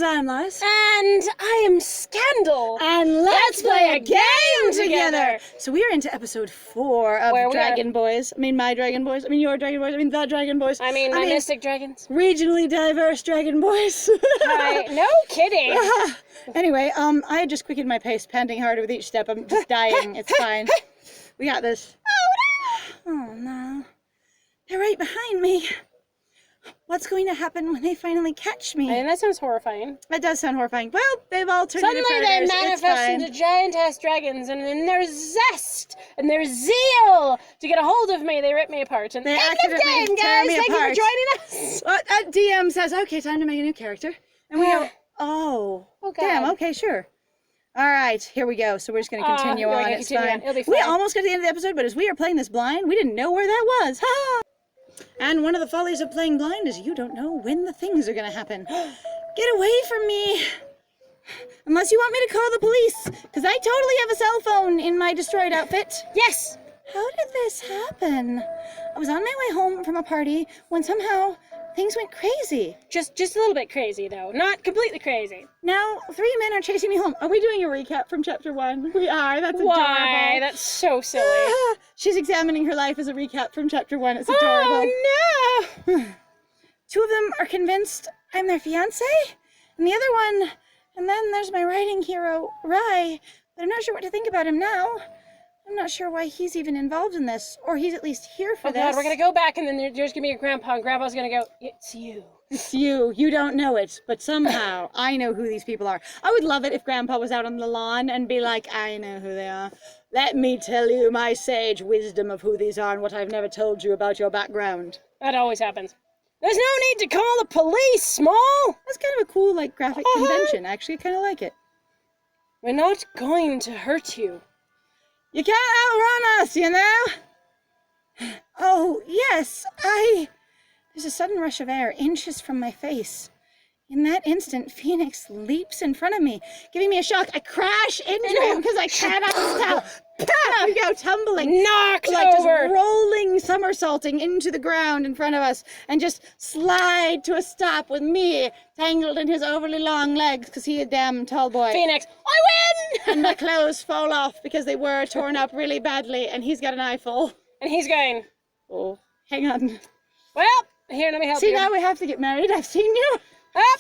Landlies. And I am Scandal. And let's play a game together. So we are into episode 4 of Dragon Boys. I mean, my Dragon Boys. I mean, your Dragon Boys. I mean, the Dragon Boys. I mean, my Mystic Dragons. Regionally diverse Dragon Boys. No kidding. Anyway, I had just quickened my pace, panting harder with each step. I'm just dying. It's fine. We got this. Oh, no. They're right behind me. What's going to happen when they finally catch me? And that sounds horrifying. That does sound horrifying. Well, they've all turned into predators. predators. Suddenly they manifest into giant-ass dragons, and in their zest and their zeal to get a hold of me, they rip me apart. And they accidentally tear me guys. apart. Thank you for joining us. Well, DM says, okay, time to make a new character. And we go, oh God. Damn, okay, sure. All right, here we go. So we're just going to continue on. It's fine. It'll be fine. We almost got to the end of the episode, but as we are playing this blind, we didn't know where that was. Ha! And one of the follies of playing blind is you don't know when the things are going to happen. Get away from me. Unless you want me to call the police, because I totally have a cell phone in my destroyed outfit. Yes. How did this happen? I was on my way home from a party when somehow things went crazy. Just a little bit crazy, though. Not completely crazy. Now, 3 men are chasing me home. Are we doing a recap from chapter 1? We are. That's adorable. Why? That's so silly. She's examining her life as a recap from chapter 1. It's adorable. Oh, no! 2 of them are convinced I'm their fiancé, and the other one, and then there's my writing hero, Rai, but I'm not sure what to think about him now. I'm not sure why he's even involved in this, or he's at least here for this. Oh God, we're gonna go back, and then there's gonna be a grandpa, and grandpa's gonna go, it's you. It's you. You don't know it, but somehow I know who these people are. I would love it if grandpa was out on the lawn and be like, I know who they are. Let me tell you my sage wisdom of who these are and what I've never told you about your background. That always happens. There's no need to call the police, Smol! That's kind of a cool, like, graphic convention. Actually, I kind of like it. We're not going to hurt you. You can't outrun us, you know? Oh, yes, There's a sudden rush of air inches from my face. In that instant, Phoenix leaps in front of me, giving me a shock. I crash into him because I cannot stop. I go tumbling. Knocked like over. Just rolling, somersaulting into the ground in front of us and just slide to a stop with me tangled in his overly long legs because he's a damn tall boy. Phoenix, I win! And my clothes fall off because they were torn up really badly and he's got an eyeful. And he's going, oh, hang on. Well, here, let me help you. See, now we have to get married. I've seen you.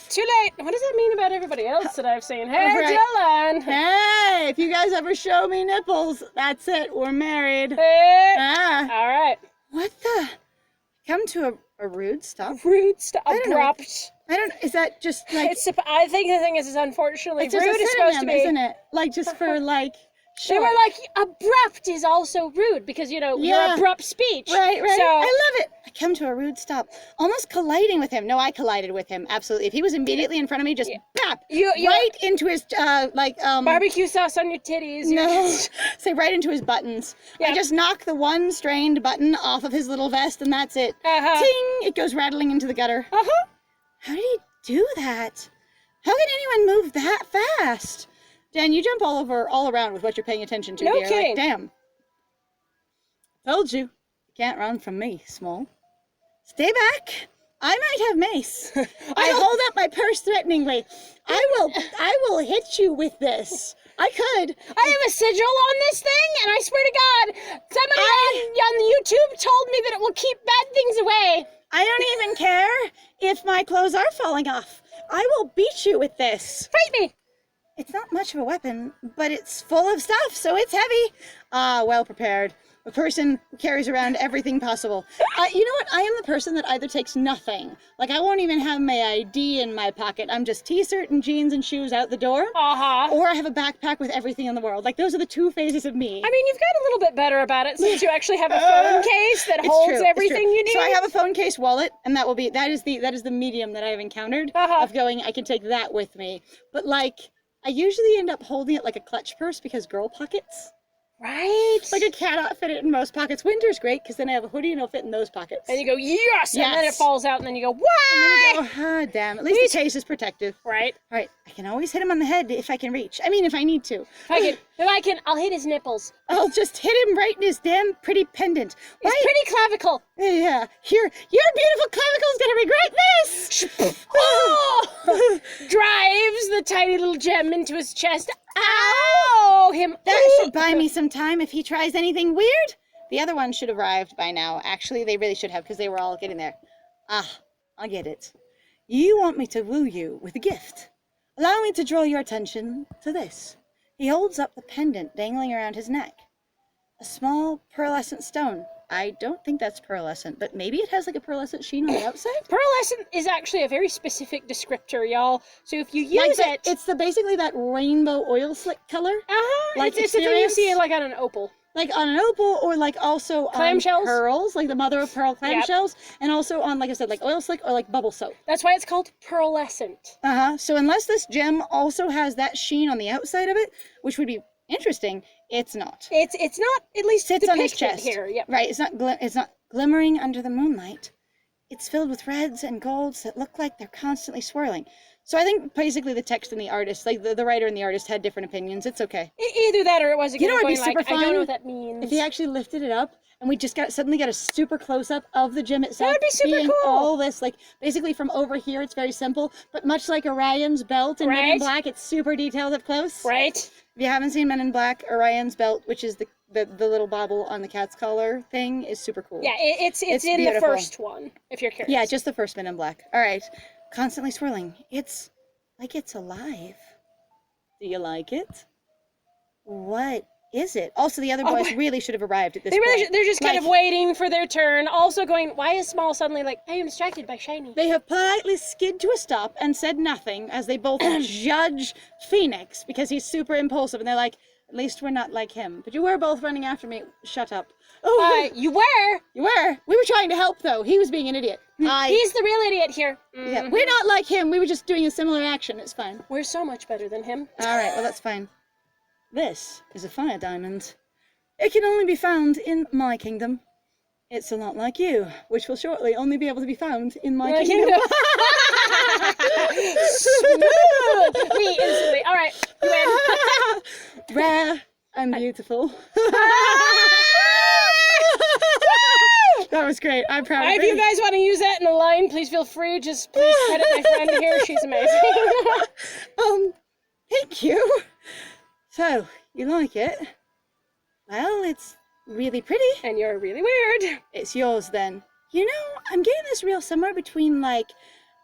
Too late. What does that mean about everybody else that I've seen? Hey, right. Dylan. Hey, if you guys ever show me nipples, that's it. We're married. Hey. All right. What the? Come to a rude stop. Rude stop. Abrupt. I don't. Is that just like? I think the thing is unfortunately it's rude is supposed to be, isn't it? Like just for like. Sure. They were like, abrupt is also rude because, you know, your abrupt speech. Right. So, I love it. I come to a rude stop, almost colliding with him. No, I collided with him, absolutely. If he was immediately in front of me, just bap, right into his, barbecue sauce on your titties. No, say right into his buttons. Yeah. I just knock the one strained button off of his little vest and that's it. Ting! It goes rattling into the gutter. How did he do that? How can anyone move that fast? Dan, you jump all around with what you're paying attention to. No dear. kidding. Like, damn. Told you. You can't run from me, Smol. Stay back. I might have mace. I hold up my purse threateningly. I will hit you with this. I could. I have a sigil on this thing, and I swear to God, somebody on YouTube told me that it will keep bad things away. I don't even care if my clothes are falling off. I will beat you with this. Fight me. It's not much of a weapon, but it's full of stuff, so it's heavy. Well prepared. A person who carries around everything possible. You know what? I am the person that either takes nothing. Like, I won't even have my ID in my pocket. I'm just t-shirt and jeans and shoes out the door. Or I have a backpack with everything in the world. Like, those are the 2 phases of me. I mean, you've got a little bit better about it since you actually have a phone case that holds everything you need. So I have a phone case wallet, and that is the medium that I have encountered of going, I can take that with me. But, like, I usually end up holding it like a clutch purse because girl pockets. Right. Like I cannot fit it in most pockets. Winter's great because then I have a hoodie and it'll fit in those pockets. And you go, yes! And then it falls out and then you go, why? And then you go, damn. At least the case is protective. Right. All right. I can always hit him on the head if I can reach. I mean, if I need to. If I can, I'll hit his nipples. I'll just hit him right in his damn pretty pendant. His pretty clavicle. Yeah. Here, your beautiful clavicle's gonna regret this. Drive the tiny little gem into his chest. Ow! That should buy me some time if he tries anything weird. The other one should have arrived by now. Actually, they really should have, because they were all getting there. Ah, I get it. You want me to woo you with a gift. Allow me to draw your attention to this. He holds up the pendant dangling around his neck. A small pearlescent stone. I don't think that's pearlescent, but maybe it has like a pearlescent sheen on the outside? Pearlescent is actually a very specific descriptor, y'all. So if you use it... It's basically that rainbow oil slick color. Like it's the thing you see like on an opal. Like on an opal, or like also clamshells? On pearls, like the mother of pearl clamshells, and also on, like I said, like oil slick or like bubble soap. That's why it's called pearlescent. So unless this gem also has that sheen on the outside of it, which would be interesting, it's not. It's not, at least sits on his chest here. Yep. Right. It's not glimmering under the moonlight. It's filled with reds and golds that look like they're constantly swirling. So I think basically the text and the artist, like the writer and the artist, had different opinions. It's okay. Either that or it was You know what'd be going super like, fun? I don't know what that means. If he actually lifted it up and we just suddenly got a super close up of the gem itself. That would be super being cool. All this, like basically from over here, it's very simple, but much like Orion's belt in Men in Black, it's super detailed up close. Right. If you haven't seen Men in Black, Orion's belt, which is the little bobble on the cat's collar thing, is super cool. Yeah, it's in beautiful. the first one, if you're curious. Yeah, just the first Men in Black. All right. Constantly swirling. It's like it's alive. Do you like it? What is it? Also, the other boys really should have arrived at this point. They're just kind of waiting for their turn. Also going, why is Smol suddenly like, I am distracted by Shiny? They have politely skid to a stop and said nothing as they both judge Phoenix because he's super impulsive. And they're like, at least we're not like him. But you were both running after me. Shut up. Oh, you were. You were. We were trying to help, though. He was being an idiot. He's the real idiot here. Mm-hmm. Yeah, we're not like him. We were just doing a similar action. It's fine. We're so much better than him. All right, well, that's fine. This is a fire diamond. It can only be found in my kingdom. It's a lot like you, which will shortly only be able to be found in my kingdom. Smooth! Me instantly. All right, you win. Rare and beautiful. That was great. I'm proud of If you guys want to use that in a line, please feel free. Just please credit my friend here. She's amazing. Thank you. So, you like it? Well, it's really pretty. And you're really weird. It's yours then. You know, I'm getting this real somewhere between like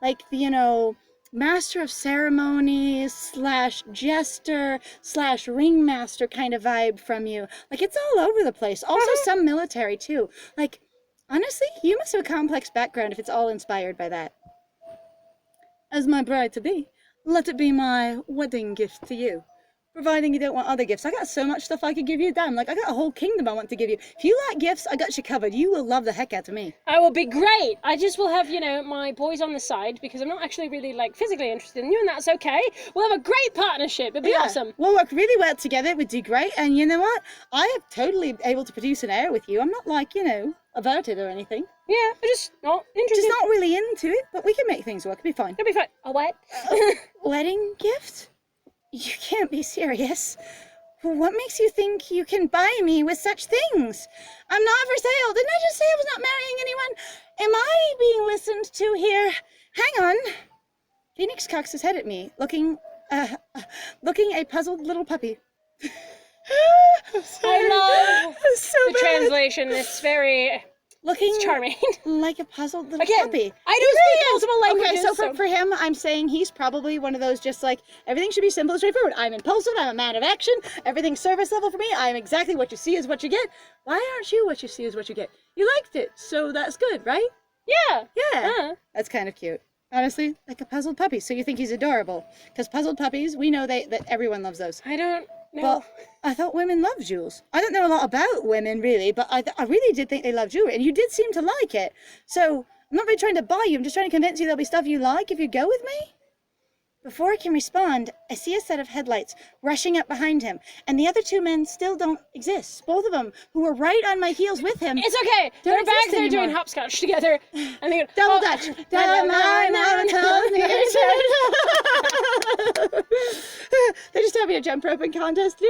the, master of ceremonies / jester / ringmaster kind of vibe from you. Like, it's all over the place. Also some military too. Like, honestly, you must have a complex background if it's all inspired by that. As my bride-to-be, let it be my wedding gift to you. Providing you don't want other gifts. I got so much stuff I could give you, damn. Like, I got a whole kingdom I want to give you. If you like gifts, I got you covered. You will love the heck out of me. I will be great. I just will have, my boys on the side because I'm not actually really, physically interested in you, and that's okay. We'll have a great partnership. It'd be awesome. We'll work really well together. We'd do great. And you know what? I am totally able to produce an heir with you. I'm not averted or anything. Yeah, I'm just not interested. Just not really into it, but we can make things work. It'll be fine. It'll be fine. A what? Wedding gift? You can't be serious. What makes you think you can buy me with such things? I'm not for sale. Didn't I just say I was not marrying anyone? Am I being listened to here? Hang on. Phoenix cocks his head at me, looking a puzzled little puppy. I love the translation. It's very... It's charming. Like a puzzled little puppy. I don't speak multiple languages. Okay, so for him, I'm saying he's probably one of those just like, everything should be simple and straightforward. I'm impulsive, I'm a man of action, everything's service level for me, I'm exactly what you see is what you get. Why aren't you what you see is what you get? You liked it, so that's good, right? Yeah. Yeah. That's kind of cute. Honestly, like a puzzled puppy. So you think he's adorable. Because puzzled puppies, we know that everyone loves those. I don't know. Well, I thought women love jewels. I don't know a lot about women, really, but I really did think they love jewelry. And you did seem to like it. So I'm not really trying to buy you. I'm just trying to convince you there'll be stuff you like if you go with me. Before I can respond, I see a set of headlights rushing up behind him, and the other two men still don't exist. Both of them, who were right on my heels with him. It's okay. They're back there doing hopscotch together. And they go, double dutch. They're just having a jump roping contest.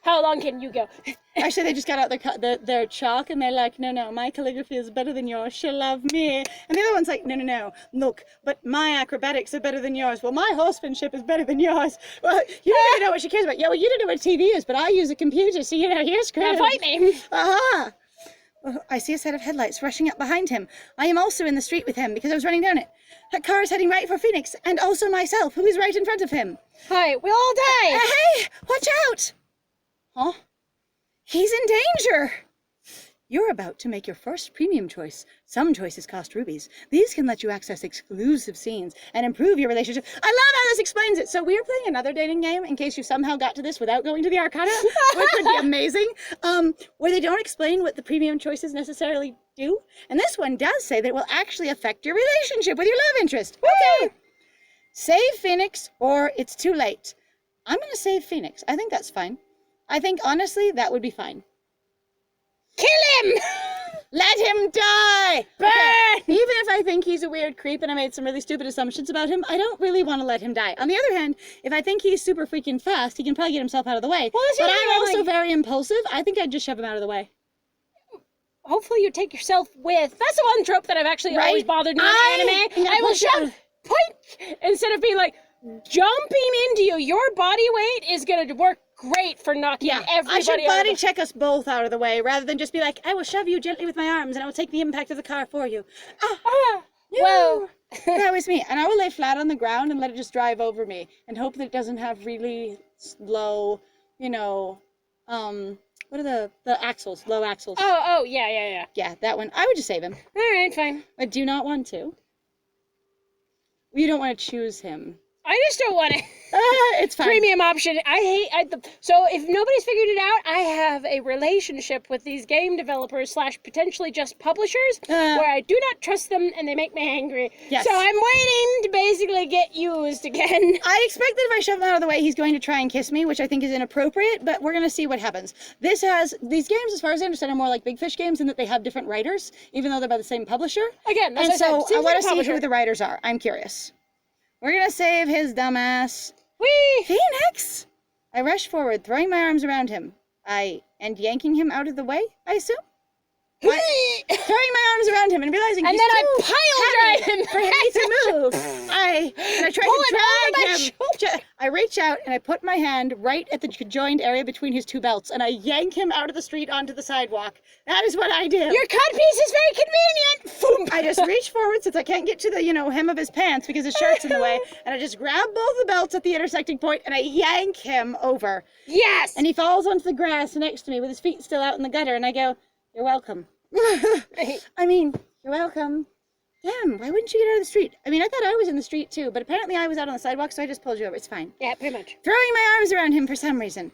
How long can you go? Actually, they just got out their chalk and they're like, no, my calligraphy is better than yours. She'll love me. And the other one's like, no, look, but my acrobatics are better than yours. Well, my horsemanship is better than yours. Well, you don't even know what she cares about. Yeah, well, you don't know what TV is, but I use a computer, so you're screwed. Now fight me. Aha! I see a set of headlights rushing up behind him. I am also in the street with him because I was running down it. That car is heading right for Phoenix, and also myself, who is right in front of him. Hi, we'll all die. Hey, watch out! Huh? He's in danger! You're about to make your first premium choice. Some choices cost rubies. These can let you access exclusive scenes and improve your relationship. I love how this explains it. So we're playing another dating game in case you somehow got to this without going to the Arcana, which would be amazing, where they don't explain what the premium choices necessarily do. And this one does say that it will actually affect your relationship with your love interest. Okay. Save Phoenix or it's too late. I'm going to save Phoenix. I think that's fine. I think, honestly, that would be fine. Kill him! Let him die! Burn! Okay. Even if I think he's a weird creep and I made some really stupid assumptions about him, I don't really want to let him die. On the other hand, if I think he's super freaking fast, he can probably get himself out of the way. Well, but I'm also very impulsive. I think I'd just shove him out of the way. Hopefully you take yourself with. That's the one trope that I've actually always bothered me in anime. I will shove, point, instead of being like, jumping into you. Your body weight is going to work great for knocking everybody out. I should body check us both out of the way rather than just be like, I will shove you gently with my arms and I will take the impact of the car for you. Well, that was me. And I will lay flat on the ground and let it just drive over me and hope that it doesn't have really slow, what are the axles? Low axles. Oh, yeah. Yeah, that one. I would just save him. All right, fine. I do not want to. You don't want to choose him. I just don't want to. It's fine. Premium option. So if nobody's figured it out, I have a relationship with these game developers / potentially just publishers where I do not trust them and they make me angry. Yes. So I'm waiting to basically get used again. I expect that if I shove him out of the way, he's going to try and kiss me, which I think is inappropriate, but we're going to see what happens. These games, as far as I understand, are more like Big Fish games in that they have different writers, even though they're by the same publisher. Again, that's and so I want to see publisher. who the writers are. I'm curious. We're going to save his dumbass. Whee! Phoenix! I rush forward, throwing my arms around him. And yanking him out of the way, I assume? Throwing my arms around him and realizing and he's then too I pile drive him for me to move. I try to drag him. I reach out and I put my hand right at the joined area between his two belts and I yank him out of the street onto the sidewalk. That is what I do. Your codpiece is very convenient. I just reach forward since I can't get to the, hem of his pants because his shirt's in the way, and I just grab both the belts at the intersecting point and I yank him over. Yes! And he falls onto the grass next to me with his feet still out in the gutter, and I go, "You're welcome." I mean, you're welcome. Damn, why wouldn't you get out of the street? I mean, I thought I was in the street too, but apparently I was out on the sidewalk, so I just pulled you over. It's fine. Yeah, pretty much. Throwing my arms around him for some reason.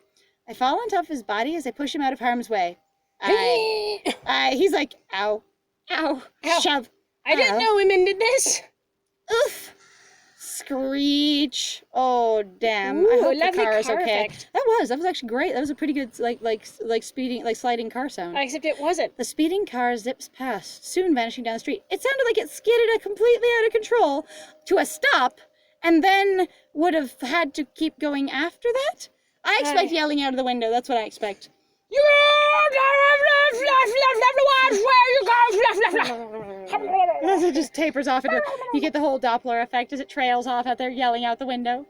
I fall on top of his body as I push him out of harm's way. He's like, ow, ow, shove. I didn't know women did this. Oof. Screech. Oh, damn. Ooh, I hope the lovely car is car okay. effect. That was actually great. That was a pretty good, sliding car sound. Except it wasn't. The speeding car zips past, soon vanishing down the street. It sounded like it skidded completely out of control to a stop, and then would have had to keep going after that. I expect yelling out of the window. That's what I expect. You as it just tapers off into, you get the whole Doppler effect as it trails off out there yelling out the window.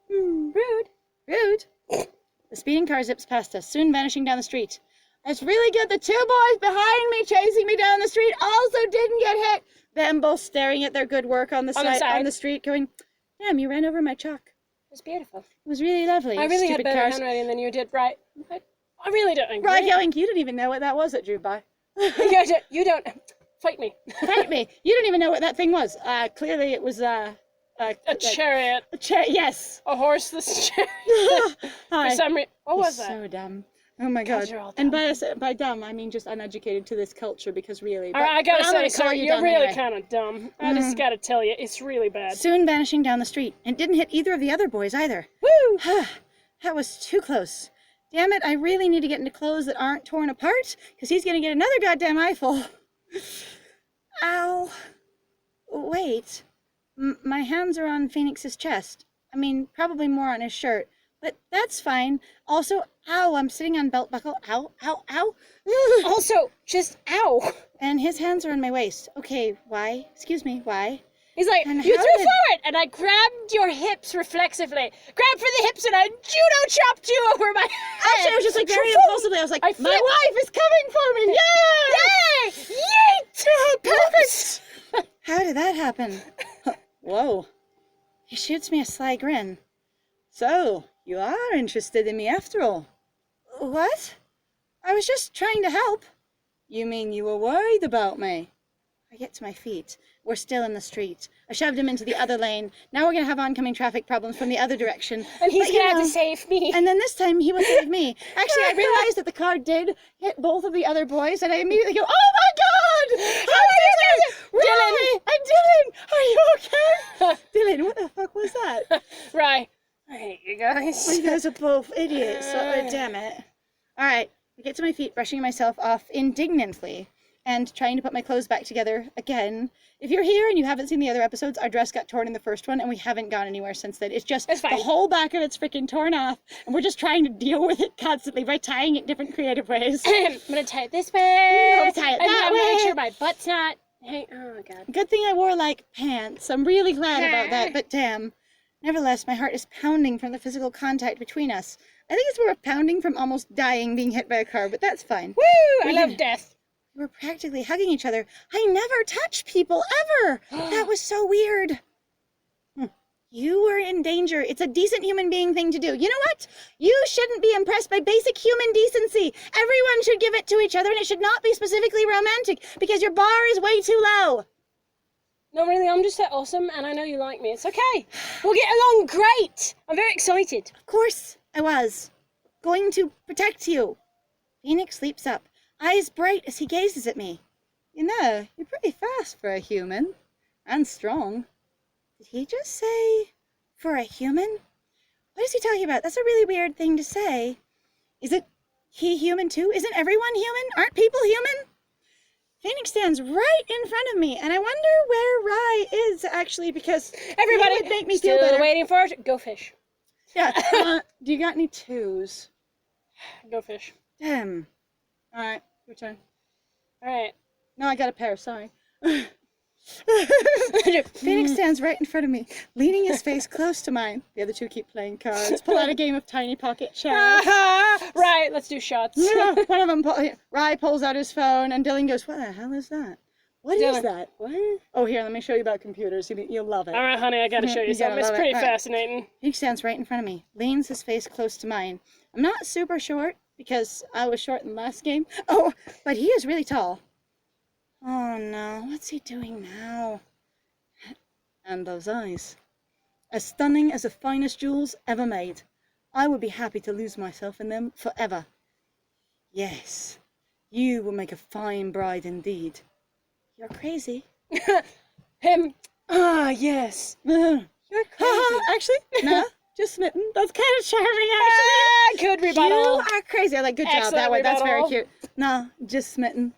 Rude. The speeding car zips past us, soon vanishing down the street. It's really good. The two boys behind me chasing me down the street also didn't get hit. Them both staring at their good work on the street going, damn, you ran over my chalk. It was beautiful. It was really lovely. I really had better handwriting than you did, right? I really don't agree. Right, yelling, you didn't even know what that was that drew by. You don't. Fight me. Fight me. You didn't even know what that thing was. Clearly it was a chariot. Yes. A horseless chariot. For some reason. What was that? So dumb. Oh my God. You're all dumb. And by dumb, I mean just uneducated to this culture because really. All right, I gotta say, sir, you're really anyway. kind of dumb. I just gotta tell you, it's really bad. Soon vanishing down the street, and didn't hit either of the other boys either. Woo! That was too close. Damn it, I really need to get into clothes that aren't torn apart, because he's gonna get another goddamn eyeful. Ow. Wait. My hands are on Phoenix's chest. I mean, probably more on his shirt, but that's fine. Also, ow, I'm sitting on belt buckle. Ow, ow, ow. Also, just ow. And his hands are on my waist. Okay, why? Excuse me, why? He's like, And you how threw did- forward, and I grabbed your hips reflexively. Grabbed for the hips, and I judo chopped you over my head. Actually, I was just like very impulsively. I was like, I my flipped. wife is coming for me. Yay! Yay! Yeet! Perfect! How did that happen? Whoa. He shoots me a sly grin. So, you are interested in me after all. What? I was just trying to help. You mean you were worried about me? I get to my feet. We're still in the street. I shoved him into the other lane. Now we're going to have oncoming traffic problems from the other direction. And he's But, gonna have to save me. And then this time he will save me. Actually, I realized that the car did hit both of the other boys, and I immediately go, "Oh my God! Rai and Dylan, are you okay?" Dylan, what the fuck was that? Right. I hate you guys. You guys are both idiots. Damn it. All right, I get to my feet, brushing myself off indignantly and trying to put my clothes back together again. If you're here and you haven't seen the other episodes, our dress got torn in the first one, and we haven't gone anywhere since then. It's just It's fine. the whole back of it's freaking torn off, and we're just trying to deal with it constantly by tying it different creative ways. I'm gonna tie it this way. I'm gonna tie it I'm that gonna make way. sure my butt's not. Hey, oh my God. Good thing I wore, like, pants. I'm really glad about that, but damn. Nevertheless, my heart is pounding from the physical contact between us. I think it's more pounding from almost dying being hit by a car, but that's fine. Woo! I love death. We're practically hugging each other. I never touch people, ever! That was so weird. You were in danger. It's a decent human being thing to do. You know what? You shouldn't be impressed by basic human decency. Everyone should give it to each other, and it should not be specifically romantic, because your bar is way too low. No, really, I'm just so awesome, and I know you like me. It's okay. We'll get along great. I'm very excited. Of course I was. Going to protect you. Phoenix leaps up, eyes bright as he gazes at me. You know, you're pretty fast for a human. And strong. Did he just say, for a human? What is he talking about? That's a really weird thing to say. Is it he human too? Isn't everyone human? Aren't people human? Phoenix stands right in front of me, and I wonder where Rai is, actually, because Everybody, he would make me still feel better. waiting for it. Go fish. Yeah. Do you got any twos? Go fish. Damn. All right, your turn. All right. No, I got a pair, sorry. Phoenix stands right in front of me, leaning his face close to mine. The other two keep playing cards. Pull out a game of tiny pocket chess. Right, let's do shots. Yeah, one of them, Rai pulls out his phone, and Dylan goes, "What the hell is that? What is Dylan, that? What? Oh, here, let me show you about computers. You'll love it." All right, honey, I gotta show you You gotta something. It's love it. pretty All right. fascinating. He stands right in front of me, leans his face close to mine. I'm not super short, because I was short in the last game. Oh, but he is really tall. Oh no, what's he doing now? And those eyes. As stunning as the finest jewels ever made. I would be happy to lose myself in them forever. Yes, you will make a fine bride indeed. You're crazy. Him. Ah, yes. You're crazy. Actually, no, just smitten. That's kind of charming, actually. Good rebuttal. You are crazy. I like, good job. Excellent That way, that's very rebuttal. cute. No, just smitten.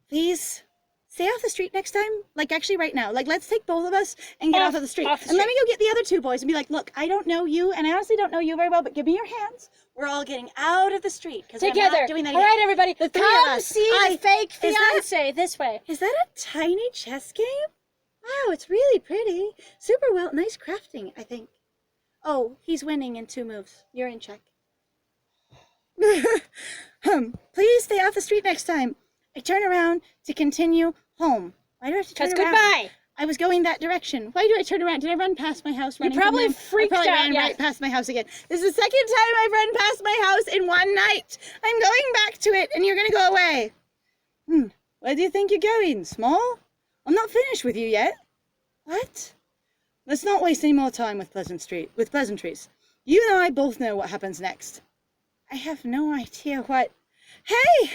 Please, stay off the street next time. Like, actually, right now. Like, let's take both of us and get off of the street. off the And let me go get the other two boys and be like, look, I don't know you, and I honestly don't know you very well, but give me your hands. We're all getting out of the street. Together. I'm not doing that All yet. right, everybody. The three of Come us. see the fake Is that- fiance this way. Is that a tiny chess game? Wow, it's really pretty. Super well, nice crafting, I think. Oh, he's winning in 2 moves. You're in check. Please stay off the street next time. I turn around to continue home. Why do I have to turn That's around? goodbye. I was going that direction. Why do I turn around? Did I run past my house? Running from probably them? freaked I probably out, ran yeah. right past my house again. This is the second time I've run past my house in one night. I'm going back to it, and you're going to go away. Where do you think you're going, Smol? I'm not finished with you yet. What? Let's not waste any more time with pleasantries. You and I both know what happens next. I have no idea what... Hey!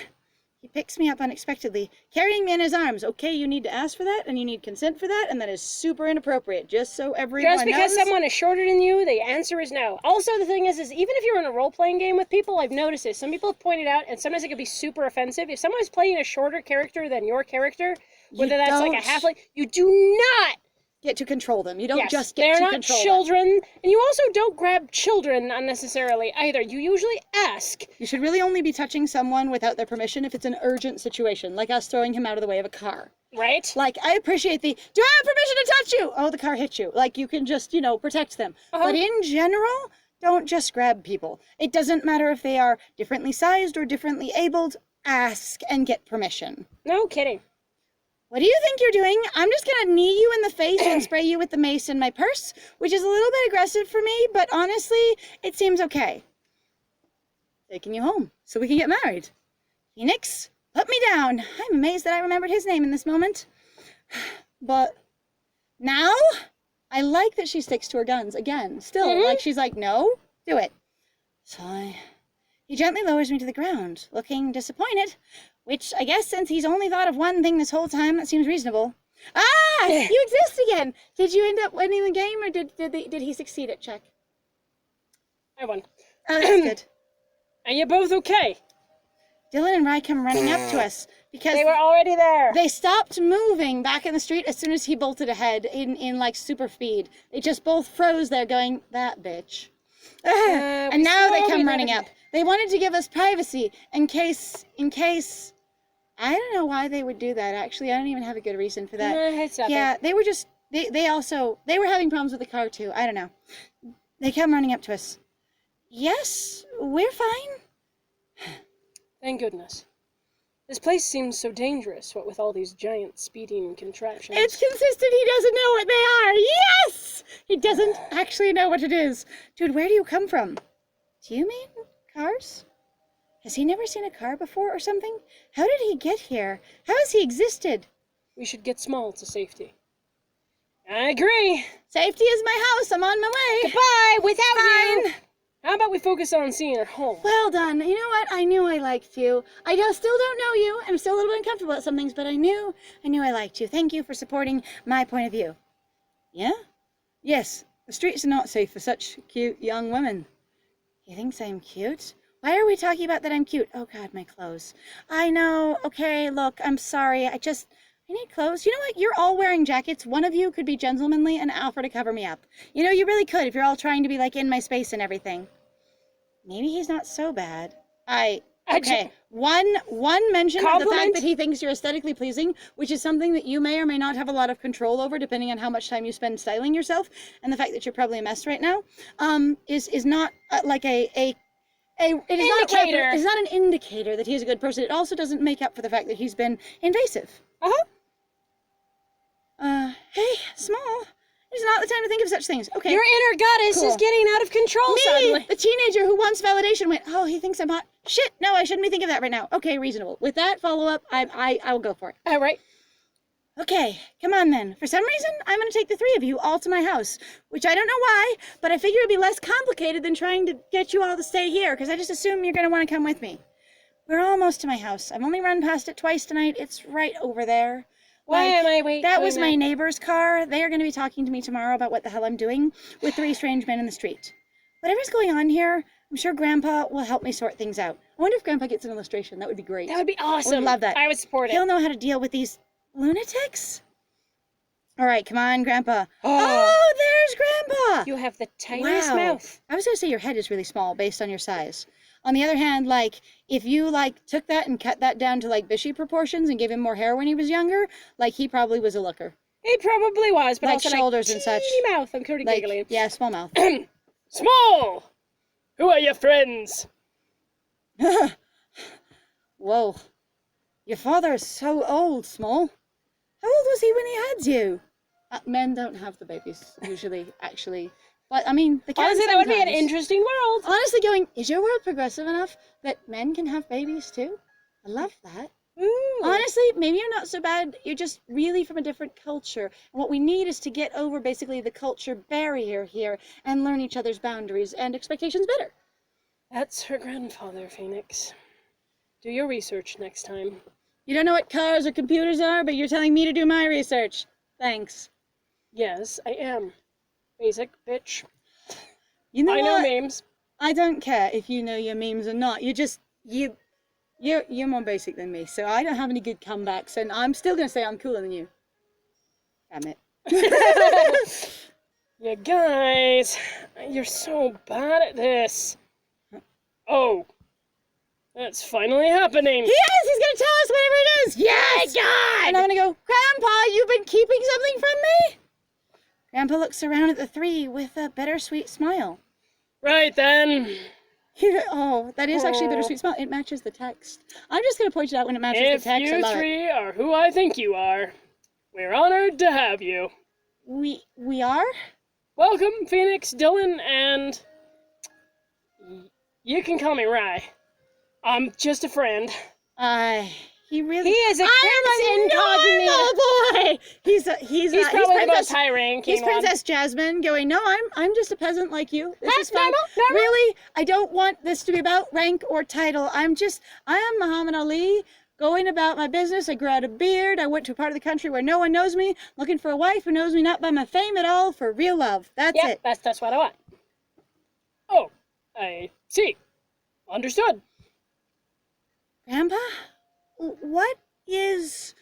He picks me up unexpectedly, carrying me in his arms. Okay, you need to ask for that, and you need consent for that, and that is super inappropriate, just so everyone Just because knows. someone is shorter than you, the answer is no. Also, the thing is even if you're in a role-playing game with people, I've noticed this. Some people have pointed out, and sometimes it can be super offensive. If someone is playing a shorter character than your character, whether that's like a don't. halfling, you do not get to control them. You don't Yes, just get they're to not control children, and you also don't grab children unnecessarily either. You usually ask. them. You should really only be touching someone without their permission if it's an urgent situation, like us throwing him out of the way of a car. Right? Like, I appreciate do I have permission to touch you? Oh, the car hit you. Like, you can just, protect them. But in general, don't just grab people. It doesn't matter if they are differently sized or differently abled. Ask and get permission. No kidding. What do you think you're doing? I'm just gonna knee you in the face and spray you with the mace in my purse, which is a little bit aggressive for me, but honestly, it seems okay. Taking you home so we can get married. Phoenix, put me down. I'm amazed that I remembered his name in this moment. But now, I like that she sticks to her guns again. Still, like she's like, no, do it. So he gently lowers me to the ground, looking disappointed, which I guess since he's only thought of one thing this whole time, that seems reasonable. Ah, you exist again. Did you end up winning the game, or did he succeed at check? I won. Oh, that's good. Are you both okay? Dylan and Rai come running up to us because They were already there. they stopped moving back in the street as soon as he bolted ahead in like super speed. They just both froze there going, that bitch. And now they come running up. They wanted to give us privacy in case, I don't know why they would do that, actually. I don't even have a good reason for that. Stop Yeah, it. they were just, they were having problems with the car too. I don't know. They come running up to us. Yes, we're fine. Thank goodness. This place seems so dangerous, what with all these giant speeding contraptions. It's consistent he doesn't know what they are. Yes! He doesn't actually know what it is. Dude, where do you come from? Do you mean cars? Has he never seen a car before or something? How did he get here? How has he existed? We should get Smol to safety. I agree. Safety is my house. I'm on my way. Goodbye, without Fine. you. How about we focus on seeing her home? Well done. You know what? I knew I liked you. Still don't know you. I'm still a little bit uncomfortable at some things, but I knew I liked you. Thank you for supporting my point of view. Yeah? Yes. The streets are not safe for such cute young women. He thinks I'm cute? Why are we talking about that I'm cute? Oh God, my clothes. I know. Okay, look, I'm sorry. I need clothes. You know what? You're all wearing jackets. One of you could be gentlemanly and offer to cover me up. You know, you really could if you're all trying to be like in my space and everything. Maybe he's not so bad. Okay. One mention of the fact that he thinks you're aesthetically pleasing, which is something that you may or may not have a lot of control over depending on how much time you spend styling yourself, and the fact that you're probably a mess right now, is not like it is not an indicator that he's a good person. It also doesn't make up for the fact that he's been invasive. Hey, Smol. It's not the time to think of such things. Okay. Your inner goddess is getting out of control suddenly. The teenager who wants validation went, oh, he thinks I'm hot. Shit, no, I shouldn't be thinking of that right now. Okay, reasonable. With that follow-up, I will go for it. All right. Okay, come on then. For some reason, I'm going to take the three of you all to my house, which I don't know why, but I figure it'd be less complicated than trying to get you all to stay here, because I just assume you're going to want to come with me. We're almost to my house. I've only run past it twice tonight. It's right over there. Why am I waiting? That was my neighbor's car. They are going to be talking to me tomorrow about what the hell I'm doing with three strange men in the street. Whatever's going on here, I'm sure Grandpa will help me sort things out. I wonder if Grandpa gets an illustration. That would be great. That would be awesome. I would love that. I would support it. He'll know how to deal with these lunatics. All right, come on, Grandpa. Oh, there's Grandpa. You have the tiniest mouth. I was going to say your head is really small based on your size. On the other hand, like, if you, like, took that and cut that down to, like, Bishy proportions and gave him more hair when he was younger, like, he probably was a looker. He probably was, but like also shoulders like and such. Teeny mouth. I'm pretty giggly. Yeah, small mouth. Smol! Who are your friends? Whoa. Your father is so old, Smol. How old was he when he had you? Men don't have the babies, usually, actually. But, I mean, they can honestly, that would be an sometimes. interesting world. Honestly, is your world progressive enough that men can have babies, too? I love that. Ooh. Honestly, maybe you're not so bad. You're just really from a different culture. And what we need is to get over, basically, the culture barrier here and learn each other's boundaries and expectations better. That's her grandfather, Phoenix. Do your research next time. You don't know what cars or computers are, but you're telling me to do my research. Thanks. Yes, I am. Basic bitch. You know I what? know memes. I don't care if you know your memes or not. You're more basic than me, so I don't have any good comebacks, and I'm still gonna say I'm cooler than you. Damn it. You guys, you're so bad at this. Oh, that's finally happening. He is! He's gonna tell us whatever it is! Yes! My God! And I'm gonna go, Grandpa, you've been keeping something from me? Grandpa looks around at the three with a bittersweet smile. Right then. Oh, that is actually a bittersweet smile. It matches the text. I'm just gonna point it out when it matches the text. If you three are who I think you are, we're honored to have you. We are? Welcome, Phoenix, Dylan, and you can call me Rai. I'm just a friend. He really is a prince incognito. Boy. He's probably the most high ranking. He's Princess Jasmine going, no, I'm just a peasant like you. This is fine. Normal. Really, I don't want this to be about rank or title. I am Muhammad Ali, going about my business. I grew out a beard. I went to a part of the country where no one knows me, looking for a wife who knows me not by my fame at all, for real love. That's it. That's what I want. Oh, I see. Understood. Grandpa, what is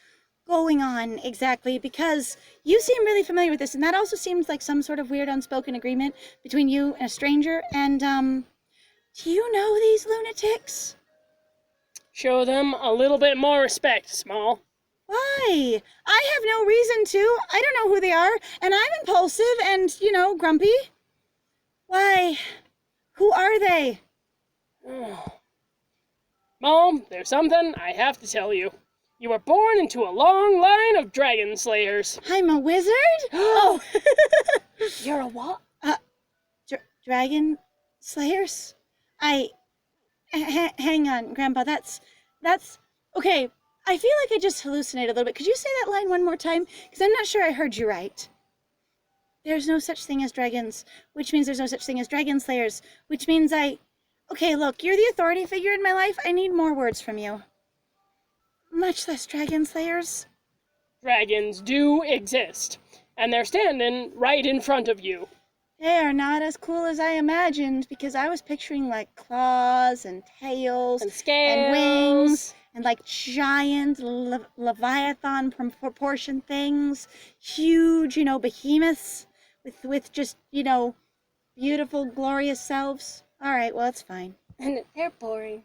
going on exactly? Because you seem really familiar with this, and that also seems like some sort of weird unspoken agreement between you and a stranger. And, do you know these lunatics? Show them a little bit more respect, Smol. Why? I have no reason to. I don't know who they are, and I'm impulsive and, grumpy. Why? Who are they? Mom, there's something I have to tell you. You were born into a long line of dragon slayers. I'm a wizard? Oh. You're a what? Dragon slayers? Hang on, Grandpa. That's okay. I feel like I just hallucinated a little bit. Could you say that line one more time? Because I'm not sure I heard you right. There's no such thing as dragons, which means there's no such thing as dragon slayers, which means okay, look, you're the authority figure in my life. I need more words from you. Much less dragon slayers. Dragons do exist, and they're standing right in front of you. They are not as cool as I imagined, because I was picturing like claws and tails and scales and wings and like giant leviathan proportion things, huge, behemoths with just, beautiful, glorious selves. All right, well, it's fine. And they're boring.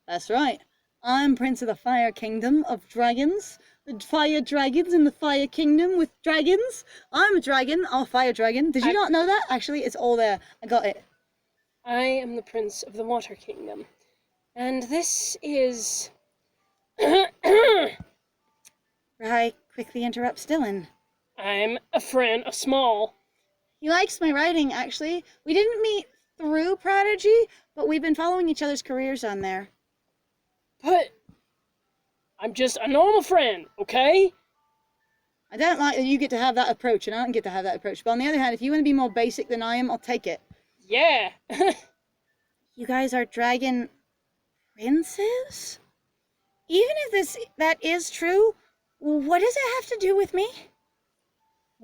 That's right. I'm Prince of the Fire Kingdom of Dragons. The fire dragons in the fire kingdom with dragons. I'm a dragon, a fire dragon. Did you not know that? Actually, it's all there. I got it. I am the Prince of the Water Kingdom. And this is... Rai quickly interrupts Dylan. I'm a friend of Smol. He likes my writing, actually. We didn't meet through Prodigy, but we've been following each other's careers on there. But I'm just a normal friend, okay? I don't like that you get to have that approach, and I don't get to have that approach. But on the other hand, if you want to be more basic than I am, I'll take it. Yeah. You guys are dragon princes? Even if that is true, what does it have to do with me?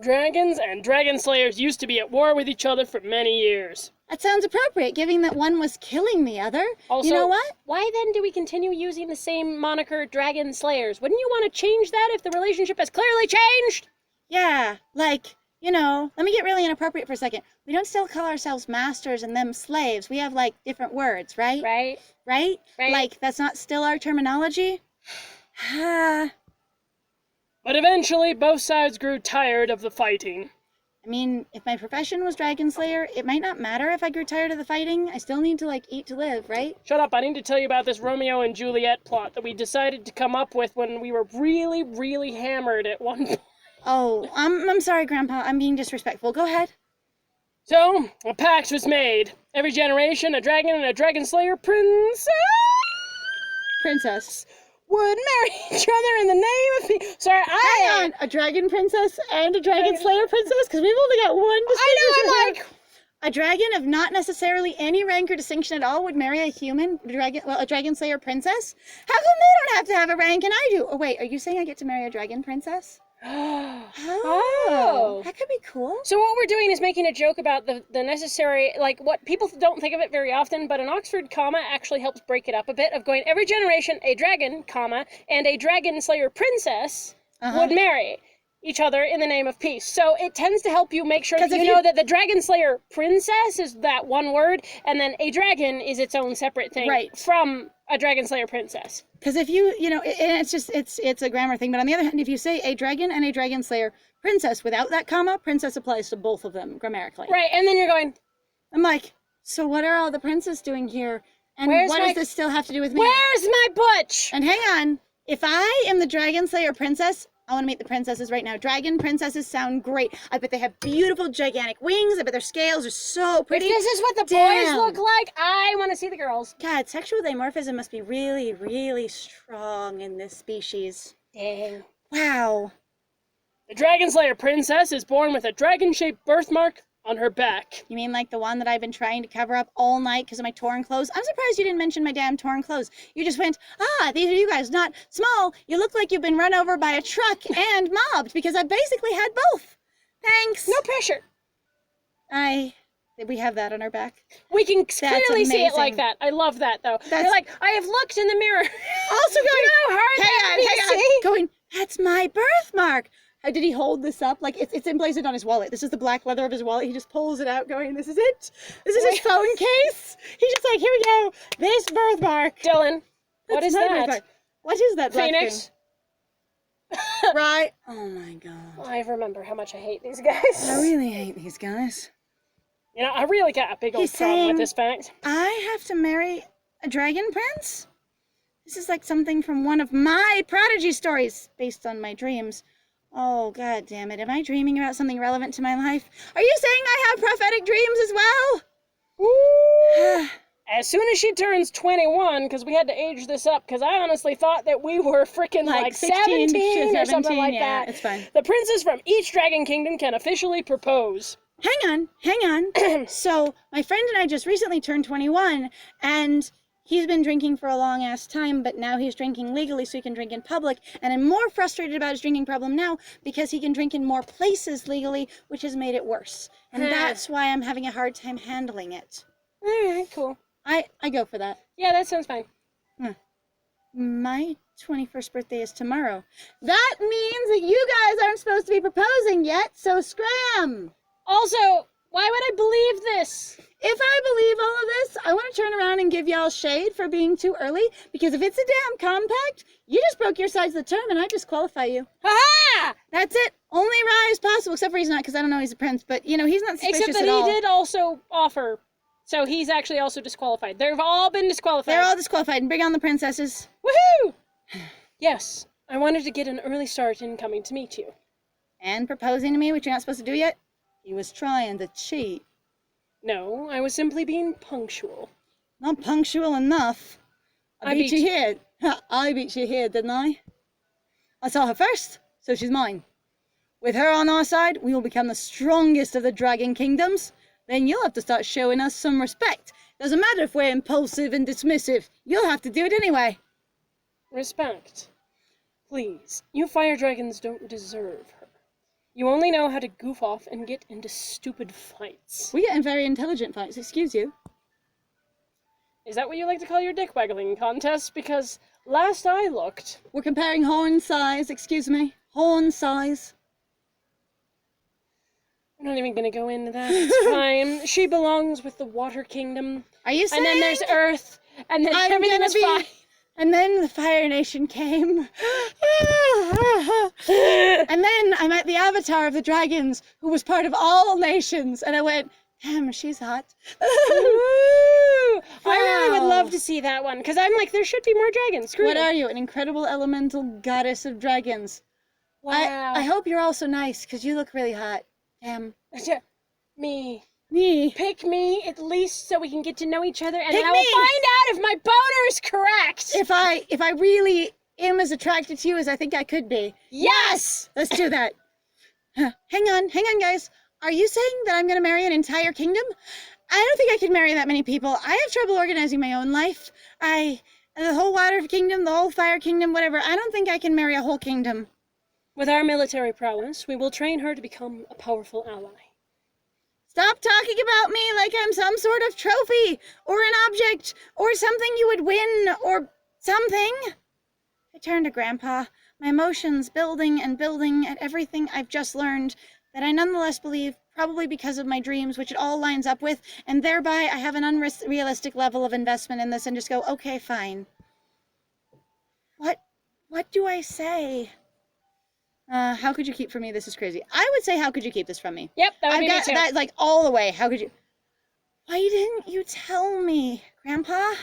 Dragons and dragon slayers used to be at war with each other for many years. That sounds appropriate, given that one was killing the other. Also, you know what? Why then do we continue using the same moniker, Dragon Slayers? Wouldn't you want to change that if the relationship has clearly changed? Yeah, like, let me get really inappropriate for a second. We don't still call ourselves masters and them slaves. We have, like, different words, right? Right. Right? Right. Like, that's not still our terminology? But eventually, both sides grew tired of the fighting. I mean, if my profession was Dragon Slayer, it might not matter if I grew tired of the fighting. I still need to, eat to live, right? Shut up, I need to tell you about this Romeo and Juliet plot that we decided to come up with when we were really, really hammered at one point. Oh, I'm sorry, Grandpa. I'm being disrespectful. Go ahead. So, a pact was made. Every generation, a dragon and a dragon slayer princess would marry each other in the name of Hang on, a dragon princess and a dragon slayer princess? Because we've only got one distinction. I know, a dragon of not necessarily any rank or distinction at all would marry a dragon slayer princess? How come they don't have to have a rank and I do? Oh, wait, are you saying I get to marry a dragon princess? Oh, that could be cool. So what we're doing is making a joke about the necessary, what people don't think of it very often, but an Oxford comma actually helps break it up a bit, of going every generation a dragon, comma, and a dragon slayer princess would marry. each other in the name of peace. So it tends to help you make sure that you know that the Dragon Slayer princess is that one word, and then a dragon is its own separate thing from a Dragon Slayer princess. Because if you know, and it's a grammar thing, but on the other hand, if you say a dragon and a Dragon Slayer princess without that comma, princess applies to both of them grammatically. Right, and then you're going, I'm like, so what are all the princes doing here? And what does this still have to do with me? Where's my butch? And hang on, if I am the Dragon Slayer princess, I want to meet the princesses right now. Dragon princesses sound great. I bet they have beautiful, gigantic wings. I bet their scales are so pretty. If this is what the boys look like, I want to see the girls. God, sexual dimorphism must be really, really strong in this species. Dang. Wow. The Dragon Slayer princess is born with a dragon-shaped birthmark on her back. You mean like the one that I've been trying to cover up all night because of my torn clothes? I'm surprised you didn't mention my damn torn clothes. You just went, these are you guys, not Small. You look like you've been run over by a truck and mobbed because I basically had both. Thanks. No pressure. We have that on our back. We can clearly see it like that. I love that though. You're like, I have looked in the mirror. Also going, you know how hard hang on. Going, that's my birthmark. How did he hold this up? Like, it's emblazoned on his wallet. This is the black leather of his wallet. He just pulls it out going, this is it. This is his phone case. He's just like, here we go. This birthmark. Dylan, what is that? Birthmark. What is that black Phoenix? thing? Right. Oh my God. I remember how much I hate these guys. I really hate these guys. You know, I really got a big old problem with this fact. I have to marry a dragon prince? This is like something from one of my prodigy stories based on my dreams. Oh, God damn it. Am I dreaming about something relevant to my life? Are you saying I have prophetic dreams as well? Ooh. As soon as she turns 21, because we had to age this up, because I honestly thought that we were freaking like 17 or something like that. It's fine. The princes from each dragon kingdom can officially propose. Hang on. So, my friend and I just recently turned 21, and he's been drinking for a long-ass time, but now he's drinking legally so he can drink in public, and I'm more frustrated about his drinking problem now because he can drink in more places legally, which has made it worse. And that's why I'm having a hard time handling it. All right, cool. I go for that. Yeah, that sounds fine. My 21st birthday is tomorrow. That means that you guys aren't supposed to be proposing yet, so scram! Also, why would I believe this? If I believe all of this, I want to turn around and give y'all shade for being too early, because if it's a damn compact, you just broke your sides of the term and I disqualify you. Ha-ha! That's it. Only Rai is possible, except for he's not, because I don't know he's a prince, but, you know, he's not suspicious Except that he did also offer, so he's actually also disqualified. They've all been disqualified. They're all disqualified, and bring on the princesses. Woohoo! Yes, I wanted to get an early start in coming to meet you. And proposing to me, which you're not supposed to do yet? He was trying to cheat. No, I was simply being punctual. Not punctual enough. I beat you here. I beat you here, didn't I? I saw her first, so she's mine. With her on our side, we will become the strongest of the dragon kingdoms. Then you'll have to start showing us some respect. Doesn't matter if we're impulsive and dismissive. You'll have to do it anyway. Respect. Please, you fire dragons don't deserve her. You only know how to goof off and get into stupid fights. We get in very intelligent fights, excuse you. Is that what you like to call your dick-waggling contest? Because last I looked... We're comparing horn size, excuse me. Horn size. I'm not even gonna go into that. It's fine. She belongs with the Water Kingdom. Are you saying? And then there's Earth. And then everything is fine. And then the Fire Nation came. And then I met the avatar of the dragons, who was part of all nations. And I went, damn, she's hot. Ooh, wow. I really would love to see that one. Because I'm like, there should be more dragons. Screw What it. are you, an incredible elemental goddess of dragons? Wow. I hope you're also nice, because you look really hot. Damn. Me. Me. Pick me, at least, so we can get to know each other, and Pick then I me. will find out if my boner is correct. If I really am as attracted to you as I think I could be. Yes! Let's do that. Hang on, guys. Are you saying that I'm going to marry an entire kingdom? I don't think I can marry that many people. I have trouble organizing my own life. The whole water kingdom, the whole fire kingdom, whatever. I don't think I can marry a whole kingdom. With our military prowess, we will train her to become a powerful ally. Stop talking about me like I'm some sort of trophy, or an object, or something you would win, or something. I turned to Grandpa. my emotions building and building at everything I've just learned that I nonetheless believe, probably because of my dreams, which it all lines up with, and thereby I have an unrealistic level of investment in this and just go, okay, fine. What do I say? How could you keep from me? This is crazy. I would say, how could you keep this from me? Yep, that would be me too. That, like, all the way. How could you? Why didn't you tell me, Grandpa?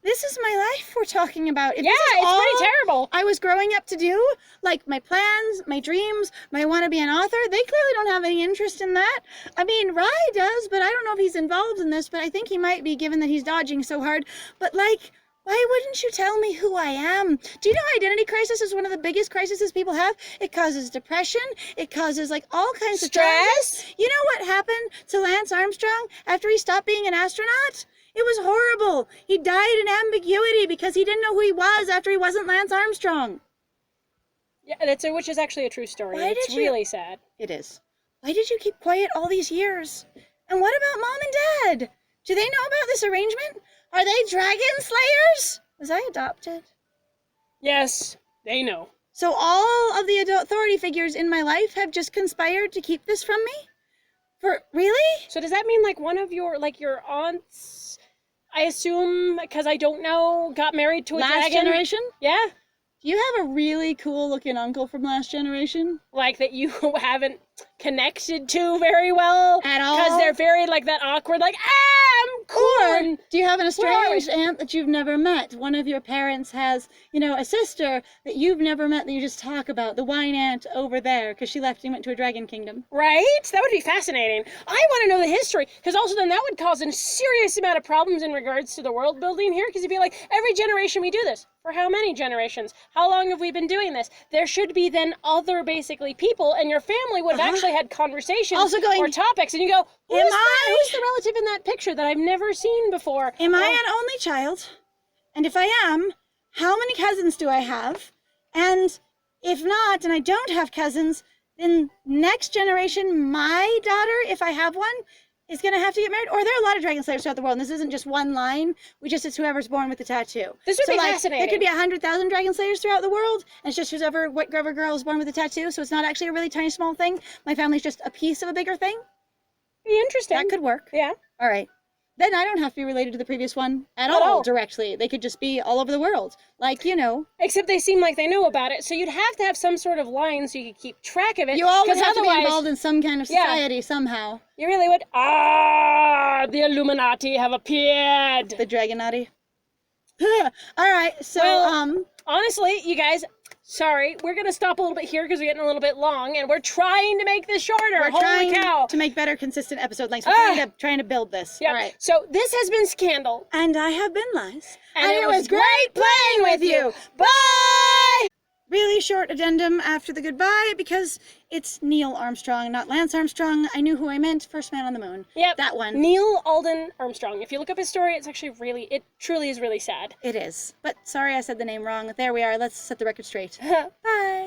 This is my life we're talking about. If it's pretty terrible. I was growing up to do, like my plans, my dreams, my want to be an author, they clearly don't have any interest in that. I mean, Rai does, but I don't know if he's involved in this, but I think he might be, given that he's dodging so hard. But like, why wouldn't you tell me who I am? Do you know identity crisis is one of the biggest crises people have? It causes depression. It causes like all kinds of stress. You know what happened to Lance Armstrong after he stopped being an astronaut? It was horrible. He died in ambiguity because he didn't know who he was after he wasn't Lance Armstrong. Yeah, which is actually a true story. It's really sad. It is. Why did you keep quiet all these years? And what about Mom and Dad? Do they know about this arrangement? Are they dragon slayers? Was I adopted? Yes, they know. So all of the authority figures in my life have just conspired to keep this from me? Really? So does that mean like one of your aunts, I assume, because I don't know, got married to a dragon? Last generation? Yeah. Do you have a really cool looking uncle from last generation? Like that you haven't connected to very well? At all? Because they're very like that awkward, like, I'm cool. Or do you have an estranged aunt that you've never met? One of your parents has, a sister that you've never met that you just talk about. The wine aunt over there, because she left and went to a dragon kingdom. Right? That would be fascinating. I want to know the history, because also then that would cause a serious amount of problems in regards to the world building here, because you'd be like, every generation we do this. For how many generations? How long have we been doing this? There should be then other basically people, and your family would have actually had conversations or topics, and you go, who's the relative in that picture that I've never seen before? Am I an only child? And if I am, how many cousins do I have? And if not, and I don't have cousins, then next generation, my daughter, if I have one, is going to have to get married. Or there are a lot of dragon slayers throughout the world, and this isn't just one line. It's whoever's born with the tattoo. This would be fascinating. There could be 100,000 dragon slayers throughout the world, and it's just whoever girl is born with the tattoo. So it's not actually a really tiny, small thing. My family's just a piece of a bigger thing. Be interesting. That could work. Yeah. All right. Then I don't have to be related to the previous one at all directly. They could just be all over the world. Except they seem like they know about it, so you'd have to have some sort of line so you could keep track of it. You always have to be involved in some kind of society somehow. You really would. The Illuminati have appeared. The Dragonati. All right, so, honestly, you guys, sorry, we're going to stop a little bit here because we're getting a little bit long, and we're trying to make this shorter. We're Holy cow. to make better, consistent episode lengths. We're trying to build this. Yep. All right. So this has been Scandal. And I have been Lies. And it was great playing with you. Bye! Really short addendum after the goodbye because it's Neil Armstrong, not Lance Armstrong. I knew who I meant. First man on the moon. Yep. That one. Neil Alden Armstrong. If you look up his story, it's actually it truly is really sad. It is. But sorry I said the name wrong. There we are. Let's set the record straight. Bye.